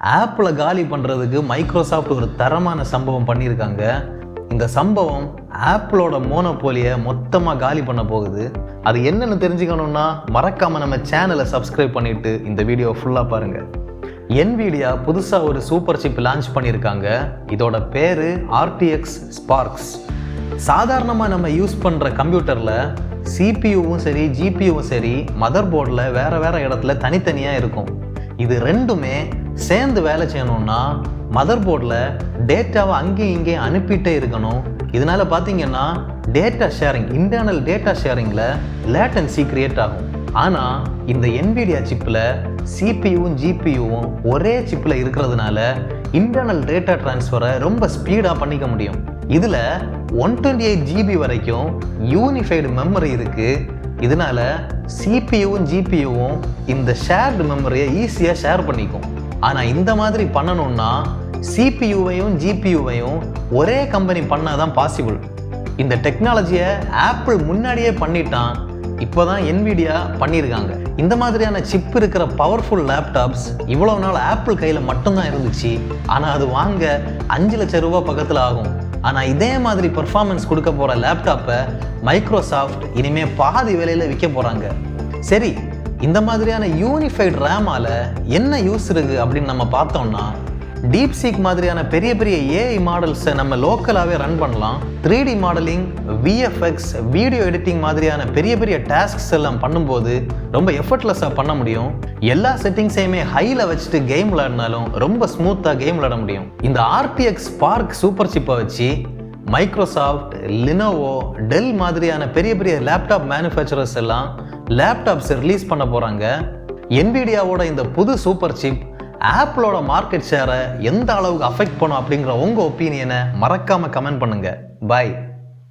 ஆப்பில் காலி பண்ணுறதுக்கு மைக்ரோசாஃப்ட் ஒரு தரமான சம்பவம் பண்ணியிருக்காங்க. இந்த சம்பவம் ஆப்பிளோட மோனோபோலியை மொத்தமாக காலி பண்ண போகுது. அது என்னென்னு தெரிஞ்சுக்கணுன்னா மறக்காமல் நம்ம சேனலை சப்ஸ்கிரைப் பண்ணிவிட்டு இந்த வீடியோ ஃபுல்லாக பாருங்கள். NVIDIA புதுசாக ஒரு சூப்பர் சிப் லான்ச் பண்ணியிருக்காங்க. இதோட பேர் RTX ஸ்பார்க்ஸ். சாதாரணமாக நம்ம யூஸ் பண்ணுற கம்ப்யூட்டரில் CPU-வும் சரி GPU-வும் சரி மதர் போர்டில் வேறு இடத்துல தனித்தனியாக இருக்கும். இது ரெண்டுமே சேர்ந்து வேலை செய்யணும்னா மதர் போர்டில் டேட்டாவை அங்கேயும் இங்கேயும் அனுப்பிட்டே இருக்கணும். இதனால பார்த்தீங்கன்னா டேட்டா ஷேரிங், இன்டர்னல் டேட்டா ஷேரிங்கில் லேட்டன்சி கிரியேட் ஆகும். ஆனால் இந்த NVIDIA சிப்பில் CPU-வும் GPU-வும் ஒரே சிப்பில் இருக்கிறதுனால இன்டர்னல் டேட்டா டிரான்ஸ்ஃபரை ரொம்ப ஸ்பீடாக பண்ணிக்க முடியும். இதில் 128 GB வரைக்கும் யூனிஃபைடு மெமரி இருக்குது. இதனால CPU-வும் GPU-வும் இந்த ஷேர்டு மெமரியை ஈஸியாக ஷேர் பண்ணிக்கும். ஆனால் இந்த மாதிரி பண்ணணும்னா CPU-வையும் GPU-வையும் ஒரே கம்பெனி பண்ணால் தான் பாசிபிள். இந்த டெக்னாலஜியை ஆப்பிள் முன்னாடியே பண்ணிட்டான். இப்போ தான் NVIDIA பண்ணியிருக்காங்க. இந்த மாதிரியான சிப் இருக்கிற பவர்ஃபுல் லேப்டாப்ஸ் இவ்வளோ நாள் ஆப்பிள் கையில் மட்டும்தான் இருந்துச்சு. ஆனால் அது வாங்க 5 லட்சம் ரூபா பக்கத்தில் ஆகும். ஆனால் இதே மாதிரி பெர்ஃபார்மன்ஸ் கொடுக்க போகிற லேப்டாப்பை மைக்ரோசாஃப்ட் இனிமேல் பாதி விலையில் விற்க போகிறாங்க. சரி, இந்த மாதிரியான யூனிஃபைடு ரேமால் என்ன யூஸ் இருக்குது அப்படின்னு நம்ம பார்த்தோம்னா, டீப்சீக் மாதிரியான பெரிய AI மாடல்ஸை நம்ம லோக்கலாகவே ரன் பண்ணலாம். 3D modelling, VFX, video editing மாதிரியான பெரிய டாஸ்க்ஸ் எல்லாம் பண்ணும்போது ரொம்ப எஃபர்ட்லெஸ்ஸாக பண்ண முடியும். எல்லா செட்டிங்ஸையுமே ஹையில் வச்சுட்டு கேம் விளையாடினாலும் ரொம்ப ஸ்மூத்தாக கேம் விளையாட முடியும். இந்த RTX ஸ்பார்க் சூப்பர் சிப்பை வச்சு மைக்ரோசாஃப்ட், லினோவோ, டெல் மாதிரியான பெரிய லேப்டாப் மேனுஃபேக்சரர்ஸ் எல்லாம் லேப்டாப்ஸ் ரிலீஸ் பண்ண போகிறாங்க. NVIDIA-வோட இந்த புது சூப்பர் சிப் ஆப்பிளோட மார்க்கெட் ஷேரை எந்த அளவுக்கு அஃபெக்ட் பண்ணும் அப்படிங்கிற உங்கள் ஒப்பீனியனை மறக்காமல் கமெண்ட் பண்ணுங்கள். பாய்.